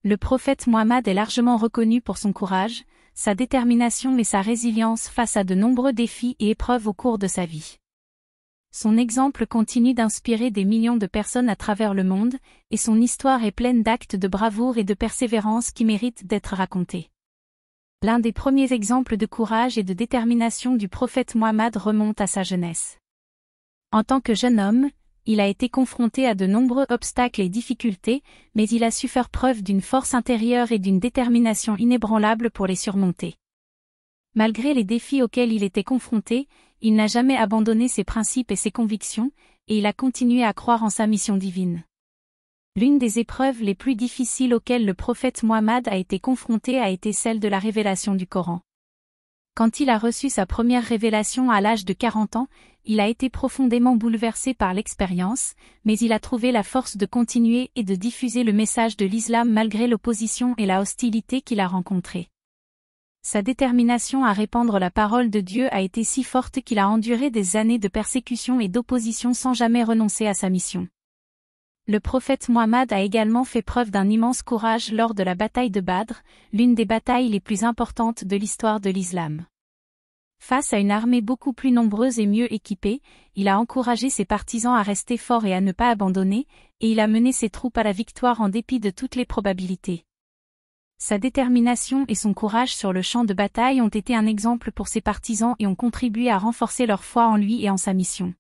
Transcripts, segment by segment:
Le prophète Mohammed est largement reconnu pour son courage, sa détermination et sa résilience face à de nombreux défis et épreuves au cours de sa vie. Son exemple continue d'inspirer des millions de personnes à travers le monde, et son histoire est pleine d'actes de bravoure et de persévérance qui méritent d'être racontés. L'un des premiers exemples de courage et de détermination du prophète Mohammed remonte à sa jeunesse. En tant que jeune homme, il a été confronté à de nombreux obstacles et difficultés, mais il a su faire preuve d'une force intérieure et d'une détermination inébranlable pour les surmonter. Malgré les défis auxquels il était confronté, il n'a jamais abandonné ses principes et ses convictions, et il a continué à croire en sa mission divine. L'une des épreuves les plus difficiles auxquelles le prophète Mohammed a été confronté a été celle de la révélation du Coran. Quand il a reçu sa première révélation à l'âge de 40 ans, il a été profondément bouleversé par l'expérience, mais il a trouvé la force de continuer et de diffuser le message de l'islam malgré l'opposition et la hostilité qu'il a rencontrée. Sa détermination à répandre la parole de Dieu a été si forte qu'il a enduré des années de persécution et d'opposition sans jamais renoncer à sa mission. Le prophète Mohammed a également fait preuve d'un immense courage lors de la bataille de Badr, l'une des batailles les plus importantes de l'histoire de l'islam. Face à une armée beaucoup plus nombreuse et mieux équipée, il a encouragé ses partisans à rester forts et à ne pas abandonner, et il a mené ses troupes à la victoire en dépit de toutes les probabilités. Sa détermination et son courage sur le champ de bataille ont été un exemple pour ses partisans et ont contribué à renforcer leur foi en lui et en sa mission.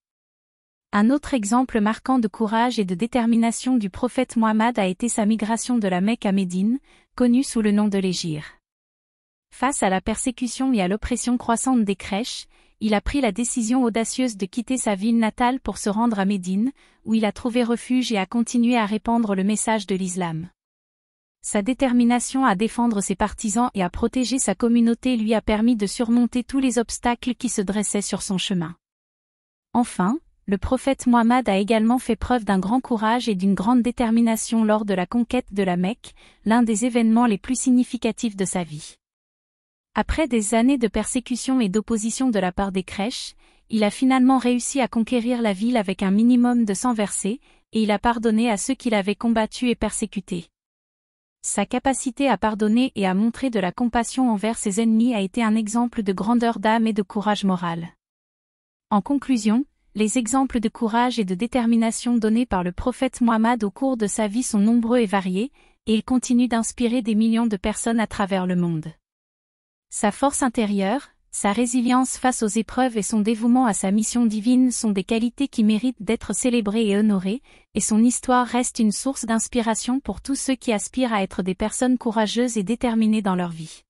Un autre exemple marquant de courage et de détermination du prophète Mohammed a été sa migration de la Mecque à Médine, connue sous le nom de l'Hégire. Face à la persécution et à l'oppression croissante des Quraysh, il a pris la décision audacieuse de quitter sa ville natale pour se rendre à Médine, où il a trouvé refuge et a continué à répandre le message de l'islam. Sa détermination à défendre ses partisans et à protéger sa communauté lui a permis de surmonter tous les obstacles qui se dressaient sur son chemin. Enfin, le prophète Mohammed a également fait preuve d'un grand courage et d'une grande détermination lors de la conquête de la Mecque, l'un des événements les plus significatifs de sa vie. Après des années de persécution et d'opposition de la part des Quraysh, il a finalement réussi à conquérir la ville avec un minimum de sang versé, et il a pardonné à ceux qui l'avaient combattu et persécuté. Sa capacité à pardonner et à montrer de la compassion envers ses ennemis a été un exemple de grandeur d'âme et de courage moral. En conclusion, les exemples de courage et de détermination donnés par le prophète Mohammed au cours de sa vie sont nombreux et variés, et il continue d'inspirer des millions de personnes à travers le monde. Sa force intérieure, sa résilience face aux épreuves et son dévouement à sa mission divine sont des qualités qui méritent d'être célébrées et honorées, et son histoire reste une source d'inspiration pour tous ceux qui aspirent à être des personnes courageuses et déterminées dans leur vie.